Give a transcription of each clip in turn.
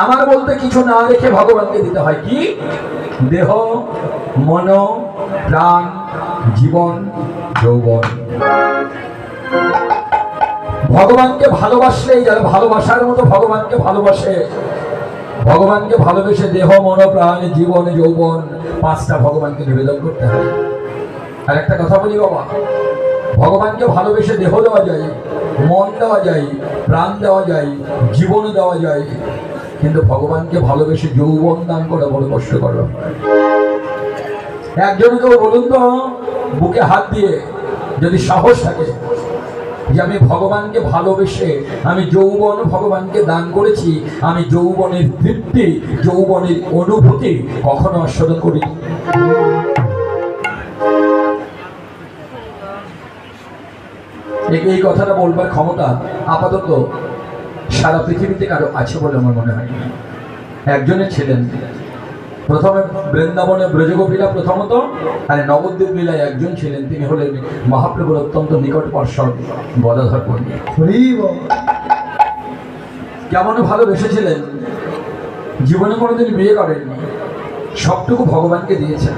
আমার বলতে কিছু না রেখে ভগবানকে দিতে হয় কি? দেহ, মন, প্রাণ, জীবন, যৌবন। ভগবানকে ভালোবাসলেই, যারা ভালোবাসার মতো ভগবানকে ভালোবাসে, ভগবানকে ভালোবেসে দেহ, মন, প্রাণ, জীবন, যৌবন, পাঁচটা ভগবানকে নিবেদন করতে হয়। আর একটা কথা বলি বাবা, ভগবানকে ভালোবেসে দেহ দেওয়া যায়, মন দেওয়া যায়, প্রাণ দেওয়া যায়, জীবন দেওয়া যায়, কিন্তু ভগবানকে ভালোবেসে যৌবন দান করা বড় কষ্টকর। একজনকেও বলুন তো, বুকে হাত দিয়ে যদি সাহস থাকে যে আমি ভগবানকে ভালোবেসে আমি যৌবন ভগবানকে দান করেছি, আমি যৌবনের তৃপ্তি, যৌবনের অনুভূতি কখনো আস্বাদন করি? এই কথাটা বলবার ক্ষমতা আপাতত সারা পৃথিবীতে কারো আছে বলে আমার মনে হয়। একজনের ছিলেন প্রথমে বৃন্দাবনে ব্রজগোপীরা প্রথমত, আর নবদ্বীপ লীলায় একজন ছিলেন, তিনি হলেন মহাপ্রভুর অত্যন্ত নিকট পার্ষদ গদাধর পণ্ডিত। কেমন ভালোবেসেছিলেন, জীবনে কোনোদিন বিয়ে করেননি, সবটুকু ভগবানকে দিয়েছেন।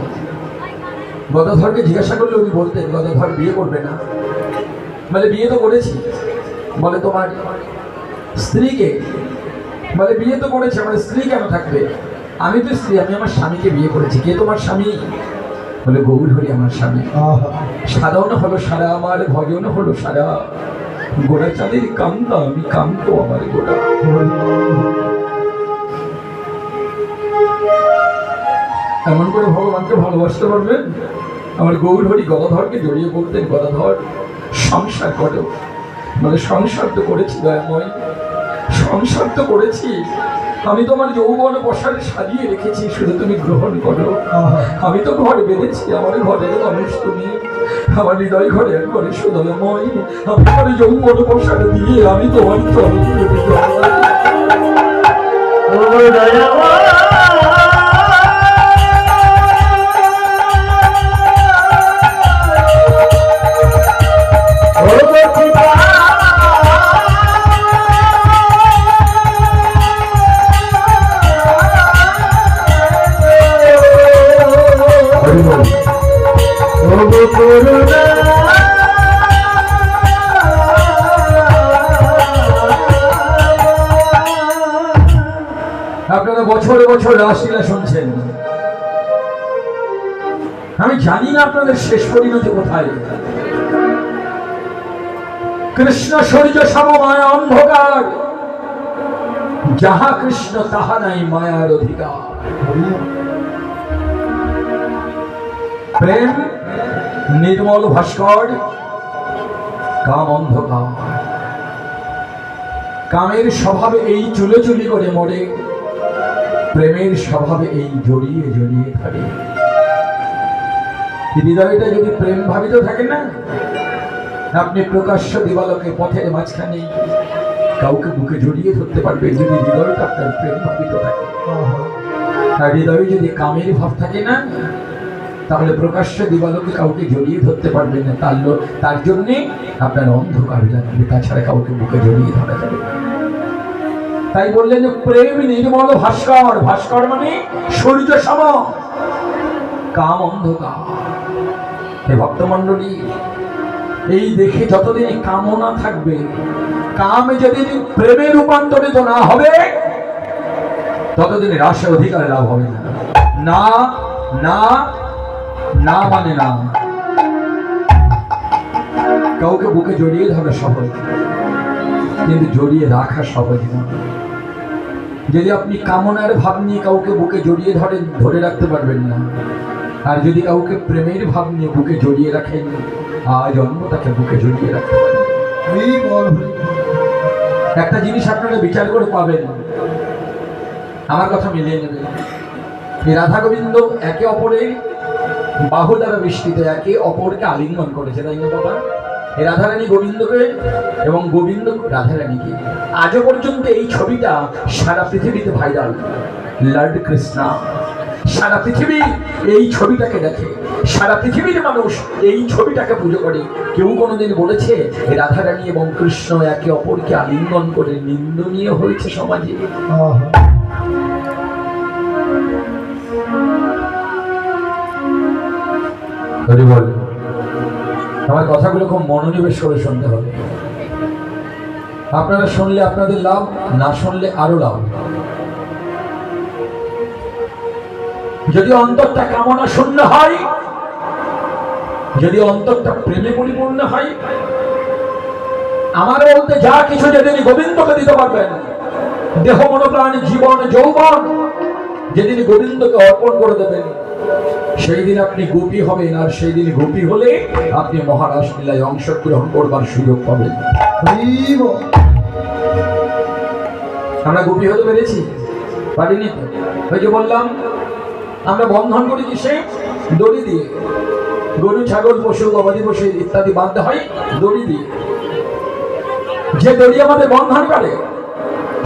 গদাধরকে জিজ্ঞাসা করলে উনি বলতেন, গদাধর বিয়ে করবে না? বলে বিয়ে তো করেছি। বলে তোমার স্ত্রীকে? বলে বিয়ে তো করেছে, আমার স্ত্রী কেন থাকবে? আমি তো স্ত্রী, আমি আমার স্বামীকে বিয়ে করেছি। কে তোমার স্বামী? বলে গৌর হরি আমার স্বামী। সাধন হলো সারা আমার, ভজন হলো সারা, গোড়া চাঁদের কান্তা আমি কান্ত আমার গোড়া। এমন করে ভগবানকে ভালোবাসতে পারবেন? আমার গৌর হরি গদাধরকে জড়িয়ে বলতেন, গদাধর সংসার করো। মানে সংসার তো করেছি দয়াময়, সংসার তো করেছি, আমি তোমার যৌবন বসারে সাজিয়ে রেখেছি, শুধু তুমি গ্রহণ করো। আমি তো ঘর বেঁধেছি, আমার ঘরের মানুষ তুমি, আমার হৃদয় ঘরে একবারে সুদয়ময়, আমি আমার যৌবন বসারে দিয়ে আমি তোমার চরণ আপনারা বছরে বছর রাসলীলা শুনছেন, আমি জানি না আপনাদের শেষ পরিণতি কোথায়। কৃষ্ণ সূর্য সম মায়া অন্ধকার, যাহা কৃষ্ণ তাহা নাই মায়ার অধিকার। প্রেম নির্মল ভাস্কর, কাম অন্ধকার। কামের স্বভাবে এই চুলোচুলি করে মরে, প্রেমের স্বভাবে এই জড়িয়ে জড়িয়ে থাকে। হৃদয়টা যদি প্রেম ভাবিত থাকে না, আপনি প্রকাশ্য দিবালোকে পথের মাঝখানে কাউকে বুকে জড়িয়ে ধরতে পারবেন, যদি হৃদয়টা আপনার প্রেম ভাবিত থাকে। আর হৃদয়ে যদি কামের ভাব থাকে না, তাহলে প্রকাশ্য দিবালোকে কাউকে জড়িয়ে ধরতে পারবেন না। তার জন্যে আপনার অন্ধকার লাগবে, তাছাড়া কাউকে বুকে জড়িয়ে ধরা যাবে। তাই বললেন প্রেম নির্মল ভাস্কর, ভাস্কর মানে সূর্য সম, কাম অন্ধকার। হে ভক্তমণ্ডলী, এই দেখে যতদিন কামনা থাকবে, কামে যদি প্রেমে রূপান্তরিত না হবে, ততদিন রাসে অধিকার লাভ হবে না। না না না মানে না। কাউকে বুকে জড়িয়ে ধরা সহজ, কিন্তু জড়িয়ে রাখা সহজ না। যদি আপনি কামনার ভাব নিয়ে কাউকে বুকে জড়িয়ে ধরেন, ধরে রাখতে পারবেন না। আর যদি কাউকে প্রেমের ভাব নিয়ে বুকে জড়িয়ে রাখেন, আজন্ম তাকে বুকে জড়িয়ে রাখতে পারেন। একটা জিনিস আপনারা বিচার করে পাবেন, আমার কথা মিলিয়ে নেবেন। রাধা গোবিন্দ একে অপরের বাহু দ্বারা বেষ্টিত, একে অপরকে আলিঙ্গন করেছে, তাই না বাবা? রাধারানী গোবিন্দকে এবং গোবিন্দ রাধারানীকে। আজও পর্যন্ত এই ছবিটা সারা পৃথিবীতে ভাইরাল। লর্ড কৃষ্ণা, সারা পৃথিবী এই ছবিটাকে দেখে, সারা পৃথিবীর মানুষ এই ছবিটাকে পুজো করে। কেউ কোনোদিন বলেছে রাধারানী এবং কৃষ্ণ একে অপরকে আলিঙ্গন করে নিন্দনীয় হয়েছে সমাজে? বল, আমার কথাগুলো খুব মনোনিবেশ করে শুনতে হবে। আপনারা শুনলে আপনাদের লাভ, না শুনলে আরো লাভ। যদি অন্তরটা কামনা শূন্য হয়, যদি অন্তরটা প্রেমে পরিপূর্ণ হয়, আমার বলতে যা কিছু যেদিন গোবিন্দকে দিতে পারবেন, দেহ মনোপ্রাণ জীবন যৌবন যেদিন গোবিন্দকে অর্পণ করে দেবেন, সেই দিন আপনি গোপী হবেন। আর সেই দিন গোপী হলে আপনি মহারাস লীলায় অংশগ্রহণ করবার সুযোগ পাবেন। আমরা গোপী হতে পেরেছি? পারিনি তো। ওই যে বললাম, আমরা বন্ধন করি কিসে? দড়ি দিয়ে। গরু, ছাগল, পশু, গবাদি পশু ইত্যাদি বাঁধতে হয় দড়ি দিয়ে। যে দড়ি আমাদের বন্ধন করে,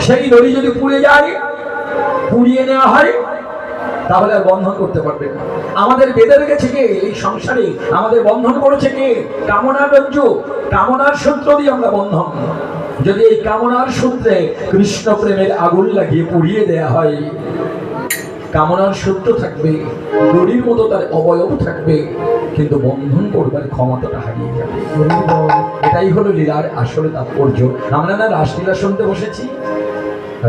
সেই দড়ি যদি পুড়ে যায়, পুড়িয়ে নেওয়া হয়, তাহলে আর বন্ধন করতে পারবে না। আমাদের বেঁধে রেখেছে কে? এই সংসারে আমাদের বন্ধন করেছে কে? কামনার রজ্জু, কামনার সূত্র দিয়ে আমরা বন্ধন। যদি এই কামনার সূত্রে কৃষ্ণ প্রেমের আগুন লাগিয়ে পুড়িয়ে দেয়া হয়, কামনার সূত্র থাকবে, দড়ির মতো তার অবয়ব থাকবে, কিন্তু বন্ধন করবার ক্ষমতাটা হারিয়ে যাবে। এটাই হলো লীলার আসলে তাৎপর্য। আমরা না রাসলীলা শুনতে বসেছি,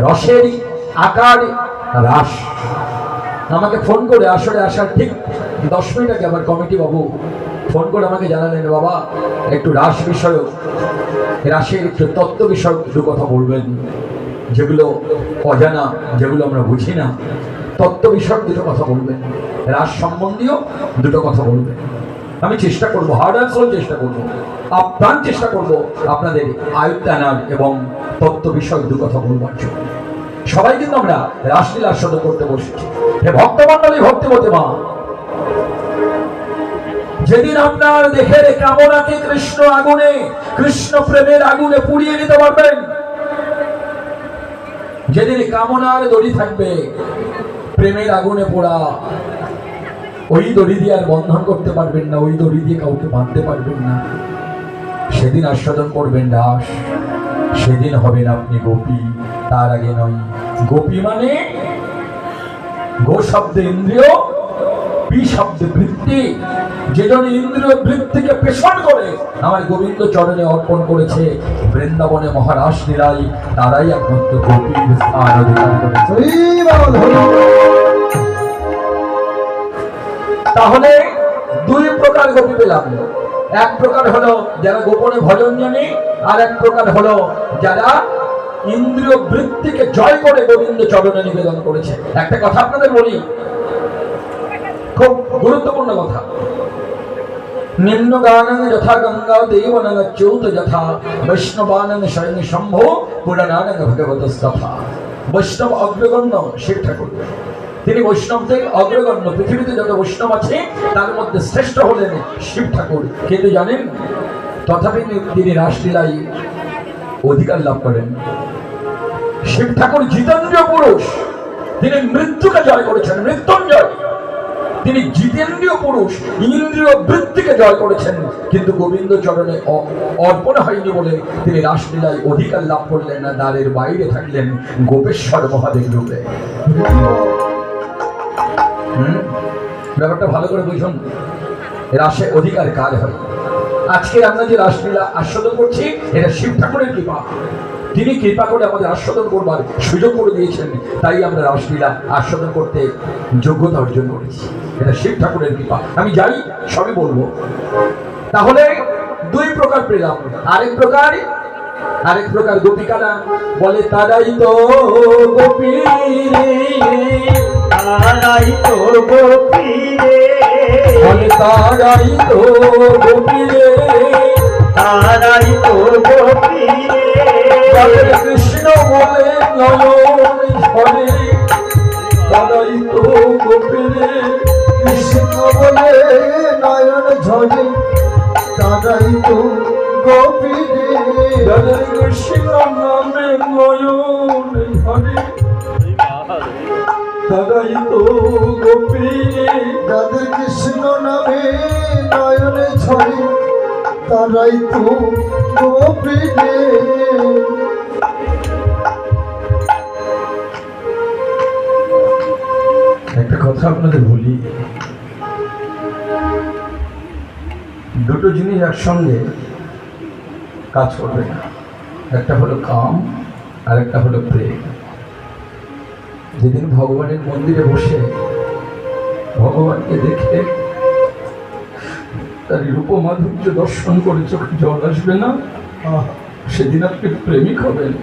রসের আকার রাস। আমাকে ফোন করে আসলে আসার ঠিক 10 মিনিট আগে আমার কমিটি বাবু ফোন করে আমাকে জানালেন, বাবা একটু রাস বিষয়ক, রাসের একটু তত্ত্ব বিষয়ক দুটো কথা বলবেন, যেগুলো অজানা, যেগুলো আমরা বুঝি না, তত্ত্ব বিষয়ক দুটো কথা বলবেন, রাস সম্বন্ধীয় দুটো কথা বলবেন। আমি চেষ্টা করবো, হার্ড অ্যান্ড সোল চেষ্টা করবো, আপ্রাণ চেষ্টা করবো আপনাদের আয়ত্তে আনার এবং তত্ত্ব বিষয়ক দু কথা বলবার জন্য। সবাই কিন্তু আমরা রাসলীলা আস্বাদন করতে বসেছি। হে ভক্তমণ্ডলী, ভক্তিমতী মা, যেদিন আপনার দেহের কামনাকে কৃষ্ণ আগুনে, কৃষ্ণ প্রেমের আগুনে পুড়িয়ে দিতে পারবেন, যেদিন কামনার দড়ি থাকবে, প্রেমের আগুনে পোড়া, ওই দড়ি দিয়ে আর বন্ধন করতে পারবেন না, ওই দড়ি দিয়ে কাউকে বাঁধতে পারবেন না, সেদিন আস্বাদন করবেন রাস, সেদিন হবেন আপনি গোপী, তার আগে নয়। গোপী মানে গো শব্দে ইন্দ্রিয়, পি শব্দে বৃত্তি। যেজন ইন্দ্রিয় বৃত্তিকে পেশন করে আমার গোবিন্দ চরণে অর্পণ করেছে বৃন্দাবনে মহারাস লীলাই, তারাই একমাত্র গোপীর স্থান অধিকার করেছে। তাহলে দুই প্রকার গোপী পেলাম। এক প্রকার হলো যারা গোপনে ভজন জানে, আর এক প্রকার হলো যারা ইন্দ্রিয় বৃত্তিকে জয় করে গোবিন্দ চরণে নিবেদন করেছে। একটা কথা আপনাদের বলি, খুব গুরুত্বপূর্ণ কথা। নিম্ন গানং যথা গঙ্গা দেবনং চ্যুত যথা বৈষ্ণবানং শরণ শম্ভো পুরাণানং ভগবতঃ কথা। বৈষ্ণব অগ্রগণ্য শিব ঠাকুর, তিনি বৈষ্ণবদের অগ্রগণ্য। পৃথিবীতে যত বৈষ্ণব আছে তার মধ্যে শ্রেষ্ঠ হলেন শিব ঠাকুর। কিন্তু জানেন, তথাপি তিনি রাসলীলায় অধিকার লাভ করেন। শিব ঠাকুর জিতেন্দ্রীয় পুরুষ, তিনি মৃত্যুকে জয় করেছেন, মৃত্যুঞ্জয়। তিনি জিতেন্দ্রীয় পুরুষ, ইন্দ্রিয় বৃত্তিকে জয় করেছেন, কিন্তু গোবিন্দ চরণে অর্পণ হয়নি বলে তিনি রাসলীলায় অধিকার লাভ করলেন না, দ্বারের বাইরে থাকলেন গোপেশ্বর মহাদেব রূপে। ব্যাপারটা ভালো করে বুঝুন, রাসে অধিকার কার হয়। আজকে আমরা যে রাসলীলা আস্বাদন করছি, এটা শিব ঠাকুরের কৃপা। তিনি কৃপা করে আমাদের আস্বাদন করবার সুযোগ করে দিয়েছেন, তাই আমরা রাসলীলা আস্বাদন করতে যোগ্যতা অর্জন করেছি। এটা শিব ঠাকুরের কৃপা। আমি যাই সবই বলবো। তাহলে দুই প্রকার পেলাম। আরেক প্রকার গোপিকারা বলে, তারাই তো গোপী রে, তারাই তো গোপী রে, বলে তারাই তো গোপী রে, তারাই তো গোপী রে, কৃষ্ণ বলে নয়ন ঝরে, তারাই তো গোপী রে, কৃষ্ণ বলে নয়ন ঝরে, তারাই তো গোপী রে, যাদের কৃষ্ণ নামে নয়ন ঝরে, তারাই তো গোপী রে, যাদের কৃষ্ণ নামে নয়ন ঝরে, তারাই তো গোপী রে। কথা আপনাদের বলি, দুটো জিনিস একসঙ্গে কাজ করবে না। একটা হলো কাম আর একটা হলো প্রেম। যেদিন ভগবানের মন্দিরে বসে ভগবানকে দেখে তার রূপ মাধুর্য দর্শন করে চোখে জল আসবে না, সেদিন আপনি প্রেমিক হবেন।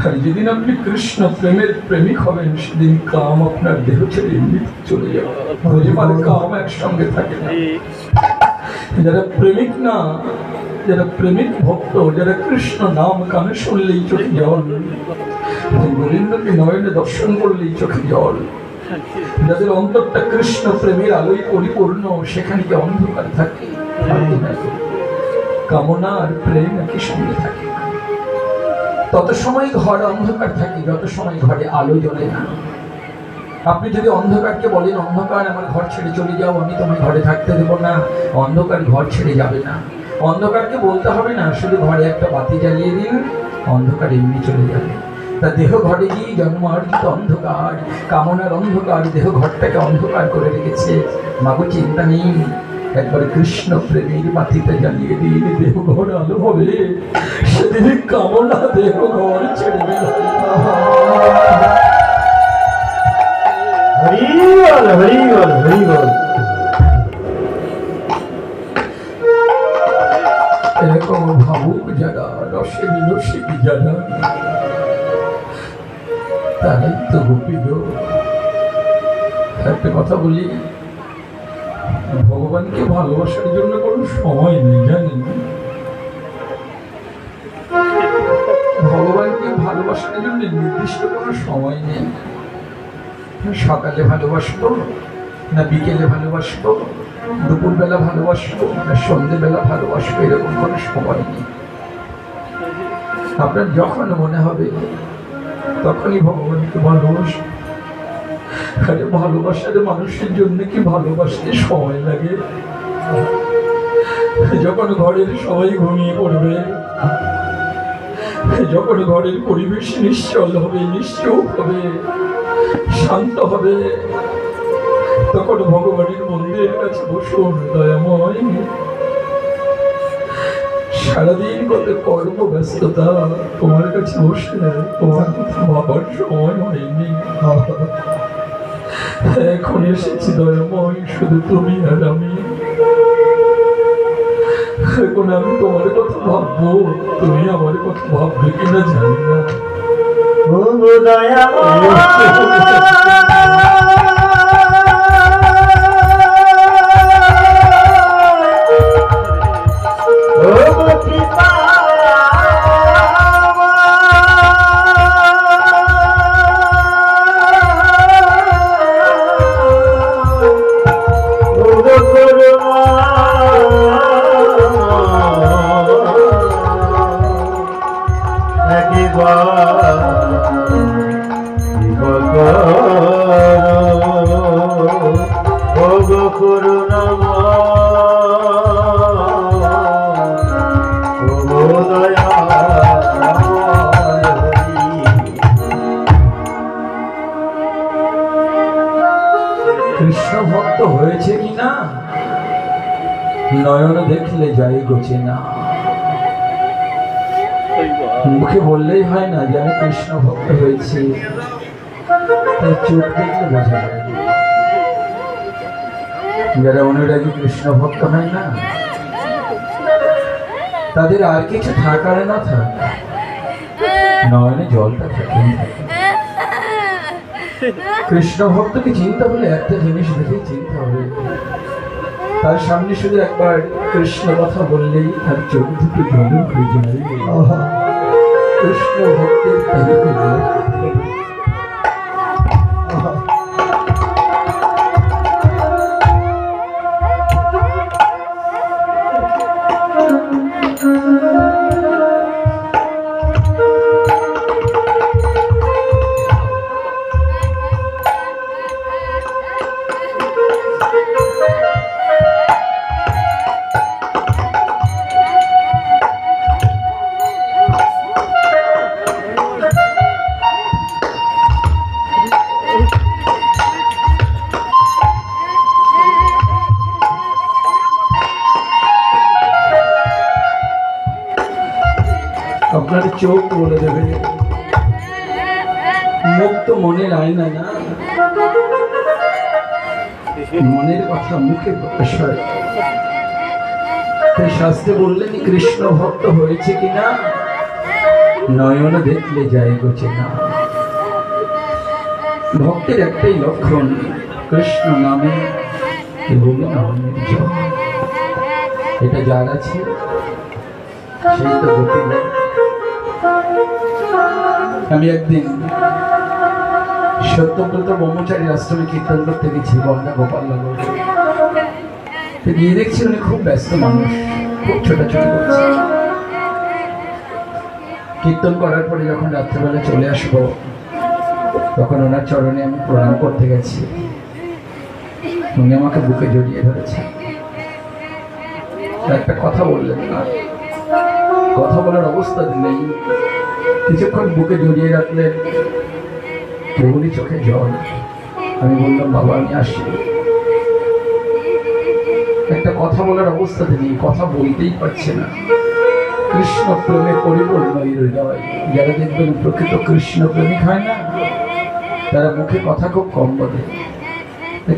আর যেদিন আপনি কৃষ্ণ প্রেমের প্রেমিক হবেন, সেদিন কাম আপনার দেহ ছেড়ে এমনিতে চলে যাবে। মানে কাম একসঙ্গে থাকে না। যারা প্রেমিক না, যারা প্রেমিক ভক্ত, যারা কৃষ্ণ নাম কানে শুনলেই চোখে জল, গোবিন্দকে নয়নে দর্শন করলেই চোখে জল, যাদের অন্তরটা কৃষ্ণ প্রেমের আলোয় পরিপূর্ণ, সেখানে কি অন্ধকার থাকে? কামনা আর প্রেম একই সঙ্গে থাকে। তত সময় ঘর অন্ধকার থাকে যত সময় ঘরে আলো জ্বলে না। আপনি যদি অন্ধকারকে বলেন, অন্ধকার আমার ঘর ছেড়ে চলে যাও, আমি তোমায় ঘরে থাকতে দেবো না, অন্ধকার ঘর ছেড়ে যাবে না। অন্ধকারকে বলতে হবে না, শুধু ঘরে একটা বাতি জ্বালিয়ে দিন, অন্ধকার এমনি চলে যাবে। তা দেহ ঘরে গিয়ে জন্মার্জিত অন্ধকার, কামনার অন্ধকার দেহ ঘরটাকে অন্ধকার করে রেখেছে। মাগো চিন্তা নেই, একবার কৃষ্ণ প্রেমের বাতিটা জ্বালিয়ে দিন, দেহ ঘর আলো হবে। সেদিন কামনা দেহ ঘর ছেড়ে দেবে। এরকম ভাবুক যারা, রসে বিরসিক যারা, তারাই তো গোপী গো। একটা কথা বলি, ভগবানকে ভালোবাসার জন্য কোনো সময় নেই, জানেন? ভগবানকে ভালোবাসার জন্য নির্দিষ্ট কোনো সময় নেই। সকালে ভালোবাসবো না বিকেলে ভালোবাসবো, দুপুরবেলা ভালোবাসবো না সন্ধ্যেবেলা ভালোবাসবো, এরকম কোনো সময় নেই। আপনার যখন মনে হবে তখনই ভগবানকে ভালোবাসবো। আরে ভালোবাসার মানুষের জন্য কি ভালোবাসতে সময় লাগে? যখন ঘরের সবাই ঘুমিয়ে পড়বে, যখন ঘরের পরিবেশ নিশ্চল হবে, নিশ্চুপ হবে, শান্ত হবে, তখন ভগবানের মন্দিরের কাছে বসুন। দয়াময়, সারাদিন কত কর্ম ব্যস্ততা, তোমার কাছে বসে তোমার কথা ভাবার সময় হয়নি। এখন এসেছি দয়াময়, শুধু তুমি আর আমি। এখন আমি তোমার কথা ভাববো, তুমি আমার কথা ভাববে কিনা জানি না। কৃষ্ণ ভক্ত হয়েছে কিনা নয়ন দেখলে যায় গোছে না। মুখে বললেই হয় না যে আমি কৃষ্ণ ভক্ত হয়েছি, তাই চোখ দেখলে বোঝা যায়। যারা অনুরাগী কৃষ্ণ ভক্ত হয় না, তাদের আর কিছু থাকার না থাক, নয়নে জলটা থাকে। কৃষ্ণ ভক্তকে চিন্তা হলে একটা জিনিস দেখেই চিন্তা হবে, তার সামনে শুধু একবার কৃষ্ণ কথা বললেই তার চোখ দুটো জল হয়ে যায়। কৃষ্ণ ভক্তের আপনার চোখ বলে দেবে, মুখ তো মনের আয়না না, মনের কথা মুখে প্রকাশ হয়। তাই শাস্ত্রে বললেন কৃষ্ণ ভক্ত হয়েছে কিনা নয়ন দেখলে যায় গোছে না। ভক্তের একটাই লক্ষণ কৃষ্ণ নামে এবং নামের জপ। এটা যার আছে সেই তো গতি। আমি একদিন সত্যব্রত ব্রহ্মচারী আশ্রমে কীর্তন করতে গেছি বন্যা গোপালনগর। গিয়ে দেখছি উনি খুব ব্যস্ত মানুষ, খুব ছোটাছুটি করছে। কীর্তন করার পরে যখন রাত্রেবেলা চলে আসবো তখন ওনার চরণে আমি প্রণাম করতে গেছি। উনি আমাকে বুকে জড়িয়ে ধরেছে, একটা কথা বললেন না, কথা বলার অবস্থা দিলেই কিছুক্ষণ বুকে জড়িয়ে রাখলেন, কেবলই চোখে জল। আমি বললাম বাবা আমি আসি। একটা কথা বলার অবস্থা দিলেই কথা বলতেই পারছে না। কৃষ্ণ প্রেমে পরিপূর্ণ এই হৃদয়। যারা দেখবেন প্রকৃত কৃষ্ণ প্রেমিক হয় না, তারা মুখে কথা খুব কম বলে,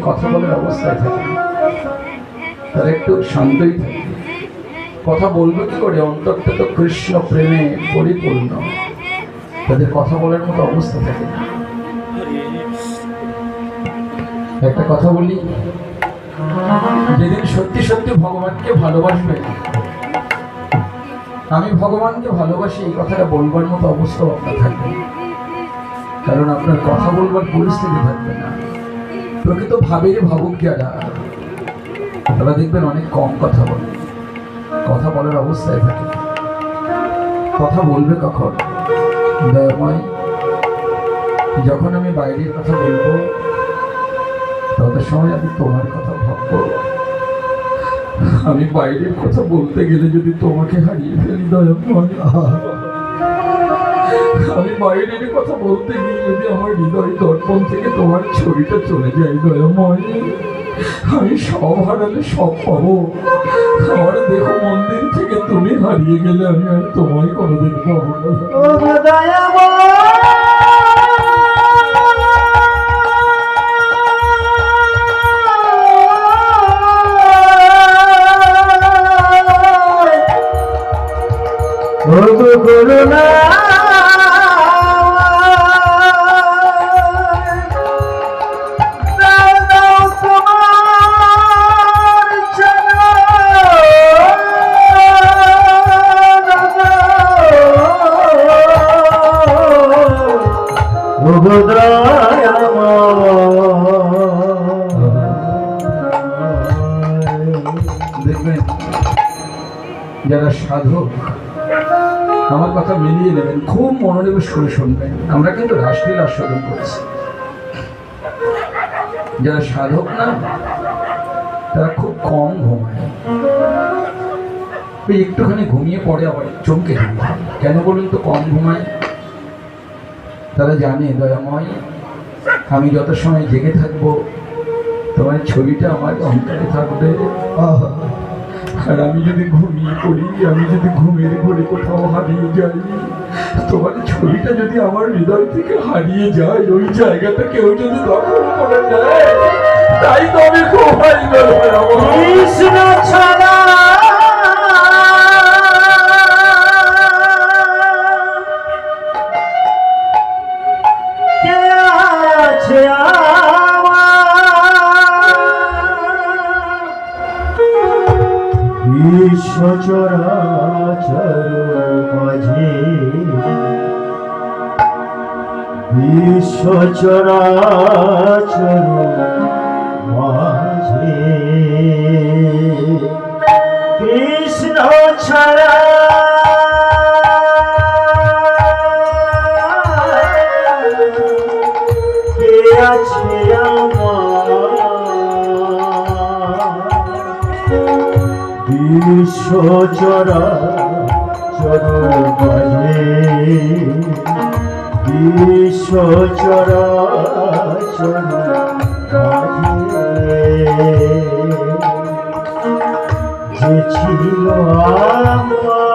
কথা বলার অবস্থায় থাকে, তারা একটু শান্তই থাকে। কথা বলবে কি করে? অন্তরটা তো কৃষ্ণ প্রেমে পরিপূর্ণ, তাদের কথা বলার মতো অবস্থা থাকে না। একটা কথা বলি, যেদিন সত্যি সত্যি ভগবানকে ভালোবাসবে, আমি ভগবানকে ভালোবাসি এই কথাটা বলবার মতো অবস্থা আপনার থাকবে, কারণ আপনার কথা বলবার পরিস্থিতি থাকবে না। প্রকৃত ভাবের ভাবুক যারা, তারা দেখবেন অনেক কম কথা বলে, কথা বলার অবস্থায় থাকে। কথা বলবে কখন? দয়াময়, যখন আমি বাইরের কথা বলবো তত সময় আমি তোমার কথা ভাববো। আমি বাইরের কথা বলতে গেলে যদি তোমাকে হারিয়ে ফেলি দয়াময়, আমি বাইরের কথা বলতে গিয়ে যদি আমার হৃদয় দর্পণ থেকে তোমার ছবিটা চলে যায় দয়াময়, আমি সব হারালে সব পাবো। আমার দেখো মন্দির থেকে তুমি হারিয়ে গেলে আমি আর তোমায় কোনোদিন পাবো না। করুণা দেখবেন যারা সাধক আমার কথা মিলিয়ে নেবেন, খুব মনোনিবেশ করে শুনবেন। আমরা কিন্তু রাসলীলা আস্বাদন করছি। যারা সাধক না, তারা খুব কম ঘুমায়, একটুখানি ঘুমিয়ে পড়ে আবার চমকে যায়। কেন বলুন তো কম ঘুমায়? তারা জানে দয়াময় আমি যত সময় জেগে থাকবো তোমার ছবিটা আমার অন্তরে থাকবে। আর আমি যদি ঘুমিয়ে পড়ি, আমি যদি ঘুমের ঘরে কোথাও হারিয়ে যাই, তোমার ছবিটা যদি আমার হৃদয় থেকে হারিয়ে যায়, ওই জায়গাটা কেউ যদি দখল করে নেয়, তাই তো আমি খুব কৃষ্ণ ছাড়া কে আছে সচরাচর মাঝে, বিশ্বচরাচর মাঝে কৃষ্ণ ছাড়া কে আছে বিশ্বচরাচর মাঝে, বিশ্বচরাচর মাঝে যে ছিল আমার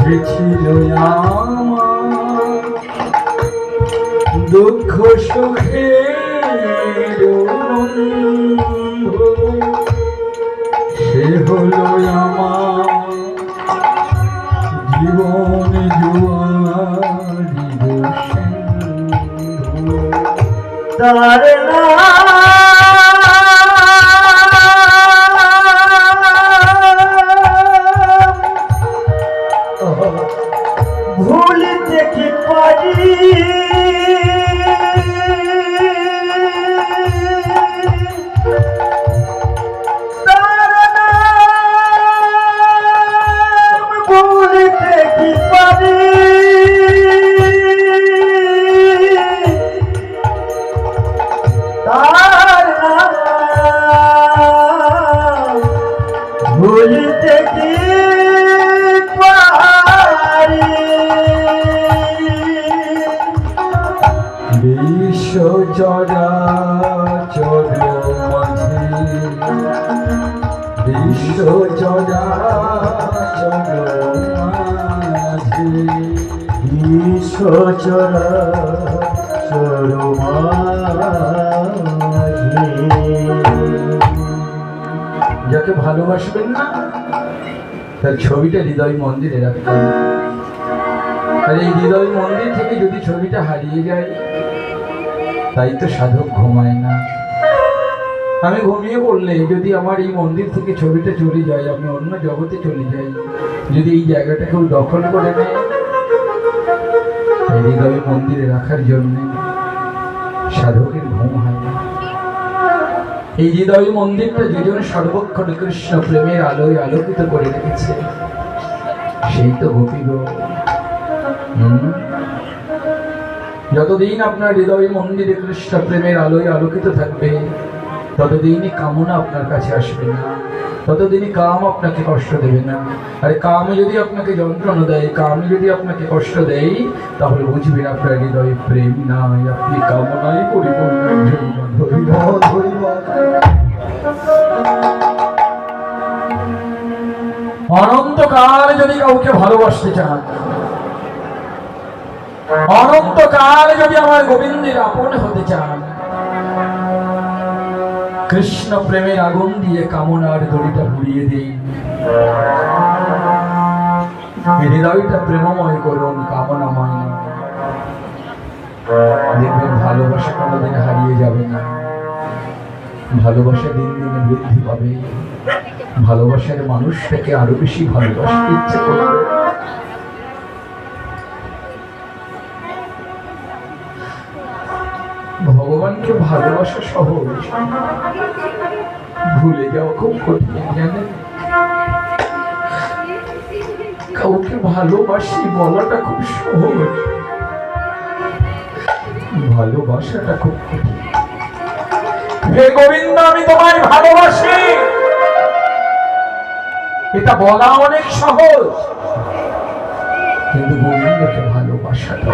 যে ছিল আমার দুঃখ সুখের বন্ধু, সে হলো আমার জীবন জুয়ারি সিন্ধু। তার ভুলিতে কি পারি, ভুলিতে কি পারি, তার ভুলিতে কি পারি। বিশ্ব চরাচর মাঝে, বিশ্ব চরাচর মাঝে, বিশ্ব চরাচর মাঝে যাকে ভালোবাসবেন না তার ছবিটা হৃদয় মন্দিরে রাখবেন। আর এই হৃদয় মন্দির থেকে যদি ছবিটা হারিয়ে যায়, তাই তো সাধক ঘুমায় না। আমি ঘুমিয়ে পড়লে যদি আমার এই মন্দির থেকে ছবিটা চলে যায়, আমি অন্য জগতে চলে যাই, যদি এই জায়গাটা কেউ দখল করে নেয়, এই হৃদয় মন্দিরে রাখার জন্য সাধকের ঘুম হয় না। এই হৃদয় মন্দিরটা যেজন সর্বক্ষণ কৃষ্ণ প্রেমের আলোয় আলোকিত করে রেখেছে, সেই তো গোপীগ। যতদিন আপনার হৃদয় মন্দিরে কৃষ্ণ প্রেমের আলোয় আলোকিত থাকবে, ততদিনই কামনা আপনার কাছে আসবে না, ততদিনই কাম আপনাকে কষ্ট দেবে না। আর কাম যদি আপনাকে যন্ত্রণা দেয়, কাম যদি আপনাকে কষ্ট দেয়, তাহলে বুঝবেন আপনার হৃদয়ে প্রেম নাই, আপনি কামনাই পরিপূর্ণ। অনন্তকাল যদি কাউকে ভালোবাসতে চান, অনন্তকাল যদি আমার গোবিন্দের আপন হতে চান, কৃষ্ণ প্রেমের আগুন দিয়ে কামনার দড়িটা পুড়িয়ে দিন। হৃদয়টা প্রেমময় করুন, কামনাময় না। দেখবেন ভালোবাসা কোনোদিন হারিয়ে যাবে না, ভালোবাসা দিন দিন বৃদ্ধি পাবে, ভালোবাসার মানুষটাকে আরো বেশি ভালোবাসতে ইচ্ছে করবে। ভগবানকে ভালোবাসা সহজ, ভুলে যাওয়া খুব কঠিন। জানেন, কাউকে ভালোবাসি বলাটা খুব সহজ, ভালোবাসাটা খুব কঠিন। হে গোবিন্দ, আমি তোমায় ভালোবাসি, এটা বলা অনেক সহজ, কিন্তু গোবিন্দকে ভালোবাসাটা।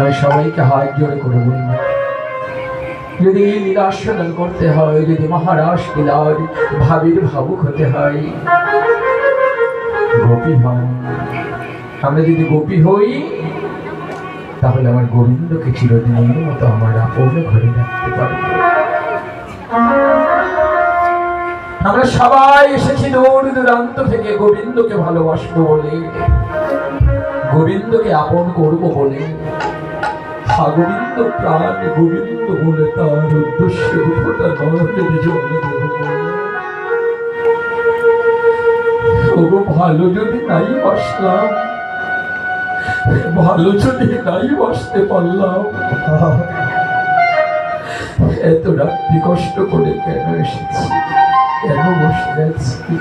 আমি সবাইকে হাত জোড়ে করে বলব, যদি লীলাস্বাদন করতে হয়, যদি মহারাস লীলার ভাবির ভাবুক হতে হয়, গোপী হন। আমরা যদি গোপী হই, তাহলে আমার গোবিন্দকে চিরদিনের মতো আমার আপন ঘরে রাখতে পারব। আমরা সবাই এসেছি দূর দূরান্ত থেকে গোবিন্দকে ভালোবাসবো বলে, গোবিন্দকে আপন করব বলে। গোবিন্দ প্রাণ, গোবিন্দ বলে তার উদ্দেশ্যে দুটোটা নয়নের জলে দেব। ওগো, ভালো যদি নাই বাসলাম, ভালো যদি নাই বাসতে পারলাম, এত রাত্রি কষ্ট করে কেন এসেছি, কেন বসে আছি?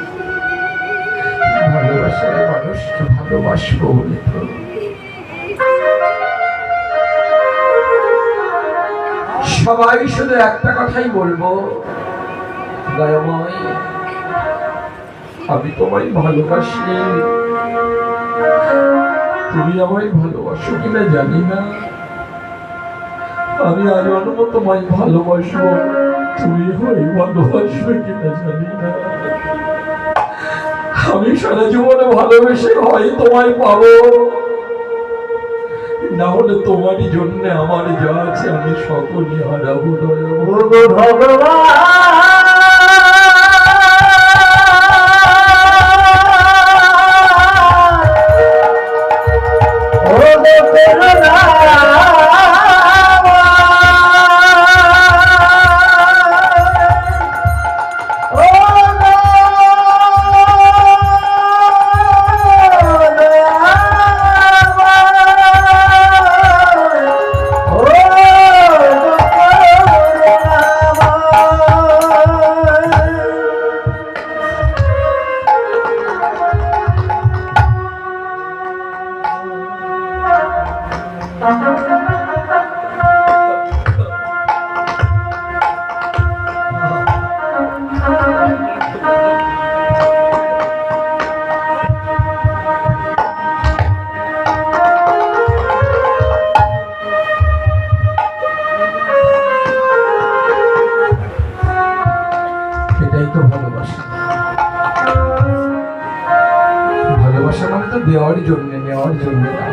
ভালোবাসার মানুষকে ভালোবাসবো বলে তো। সবাই শুধু একটা কথাই বলবো, দয়াময়, আমি তোমায় ভালোবাসি, তুমি আমায় ভালোবাসো কিনা জানি না, আমি আজ তোমায় ভালোবাসবো। তুমি হয় ভালোবাসবে কিনা জানি না। আমি সারা জীবনে ভালোবেসে হয় তোমায় পাবো, না হলে তোমারই জন্য আমার যা আছে আমি সকলই হারাবো। এটাই তো ভালোবাসা। ভালোবাসা মানে তো দেওয়ার জন্য, নেওয়ার জন্য না।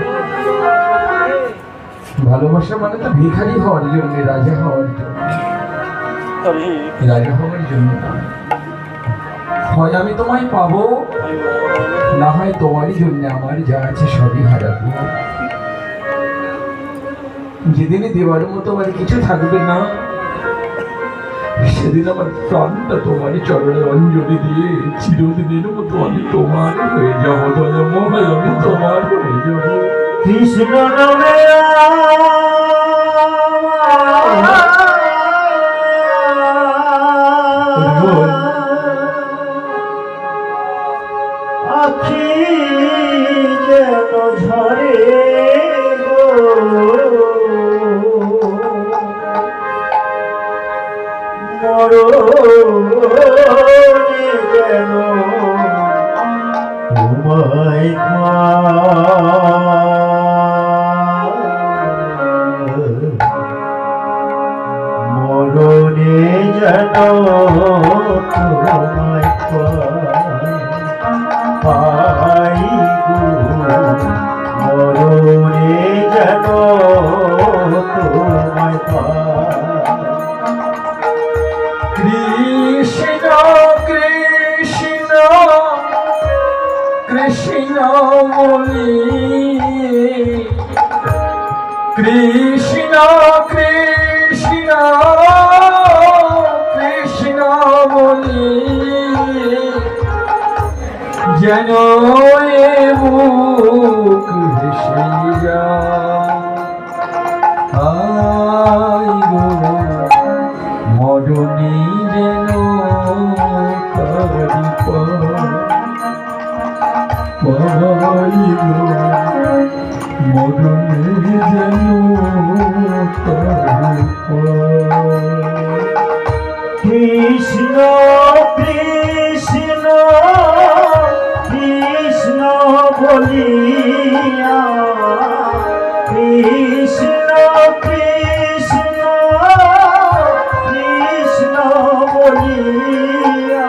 ভালোবাসা মানে তো ভিখারি হওয়ার জন্য, রাজা হওয়ার জন্য। রাজা হওয়ার জন্য না। হয় আমি তোমায় পাবো, না হয় তোমারই জন্য আমার যা আছে সবই হারাবো। যেদিনই দেওয়ার মতো আমার কিছু থাকবে না, সেদিন আমার প্রাণটা তোমারই চরণে অঞ্জলি দিয়ে চিরদিনের মতো আমি তোমার হয়ে যাবো। দয়াময় আমি তোমার হয়ে যাবো। কৃষ্ণ নামে আখি যেন ঝরে মরণে যেন তোমায় মরণে যেন তোমায় পাই গো, মরণে যেন তোমায় পাই। কৃষ্ণ কৃষ্ণ কৃষ্ণ বলি, কৃষ্ণ কৃষ্ণ কৃষ্ণ বলি, যেন এ বুক ভেসে যায়। আই গো মরণে যেন তারি পাই গো, মরণে যেন তারি পাই। কৃষ্ণ কৃষ্ণ কৃষ্ণ বলিয়া, কৃষ্ণ কৃষ্ণ কৃষ্ণ বলিয়া,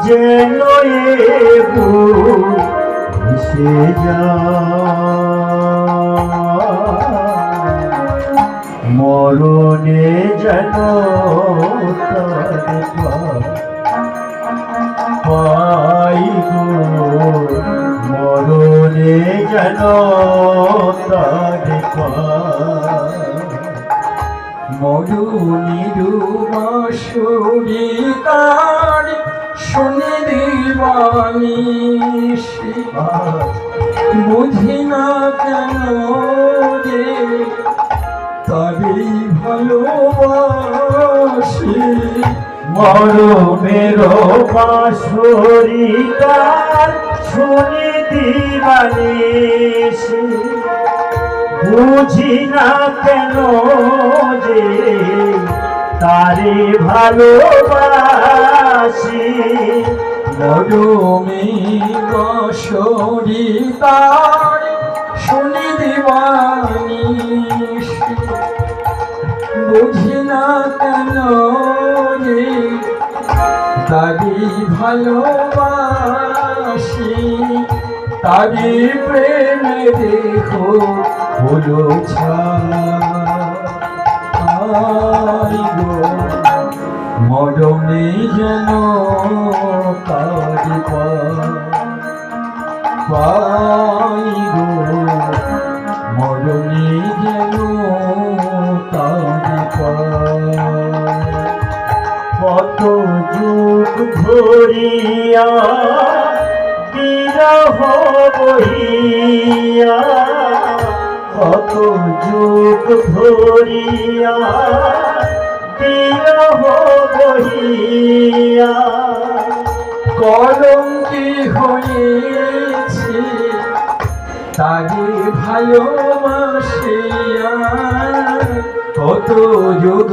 যেন এ বুক ভেসে যায়। মরণে যেন তারে পাই গো, মরণে যেন তারে পাই। মরুনিরু বাঁশুরি তার শুনে দিবানি, বুঝি না কেন রে তারই ভালোবাসি। মরণের বাঁশুরি তার শুনে দিবানিসি, বুঝি না কেন যে তারে ভালোবাসি। মরুমি বাঁশুরি তার শুনে দিবানি, বুঝি না কেন যে তারি ভালোবাসি, তারি প্রেমে দেখো হলো ছাই গো, মরণে যেন তারি পাই গো, মরণে যেন তারি পাই। কত যুগ ধরিয়া বিরহ বহিয়া, কত যুগ ধরিয়া বিরহ বহিয়া, কলঙ্কি হয়েছে তারে ভালোবাসিয়া, কত যুগ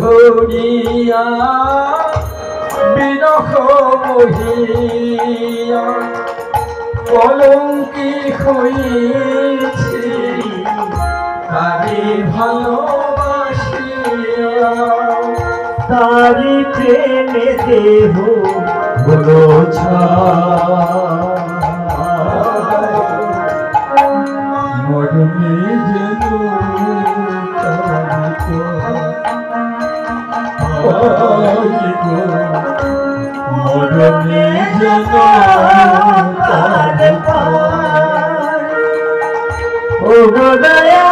ধরিয়া বিরহ বহিয়া, কলঙ্কি হয়েছে তারে ভালোবাসিয়া, তারি প্রেমে দেহ হলো ছাই, মরণে যেন মরণে যেন ও দয়া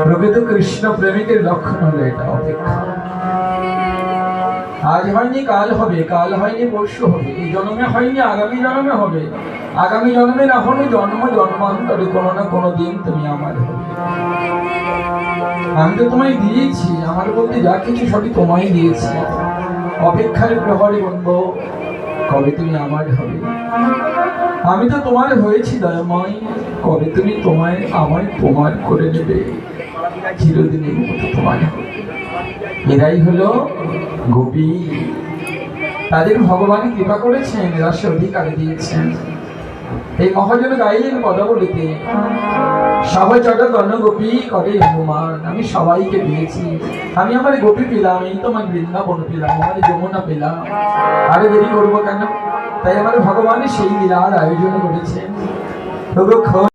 প্রকৃত কৃষ্ণ প্রেমিকের লক্ষণ হলো এটা, অপেক্ষা। আজ হয়নি কাল হবে, কাল হয়নি পরশু হবে, এই জন্মে হয়নি আগামী জন্মে হবে, আগামী জন্মে না হলে জন্ম জন্মান্তরে কোনো না কোনো দিন তুমি আমার হবে। আমি তো তোমায় দিয়েছি, আমার বলতে যা কিছু সবই তোমায় দিয়েছি। অপেক্ষার প্রহরে বলবো কবে তুমি আমার হবে। আমি তো তোমার হয়েছি দয়াময়, কবে তুমি তোমায় আমায় তোমার করে নেবে, চিরদিনের মতো তোমার হবে। এরাই হলো গোপী, তাদের ভগবান কৃপা করেছেন, রাসের অধিকার দিয়েছেন। এই মহাজন গাইলেন পদাবলিতে, সহচর গণ গোপী করে অনুমান, আমি সবাইকে দিয়েছি। আমি আমার গোপী পেলাম, এই তো আমার বৃন্দাবন পেলাম, আমার যমুনা পেলাম, আরো দেরি করবো কেন? তাই আমার ভগবান সেই লীলার আয়োজন করেছেন।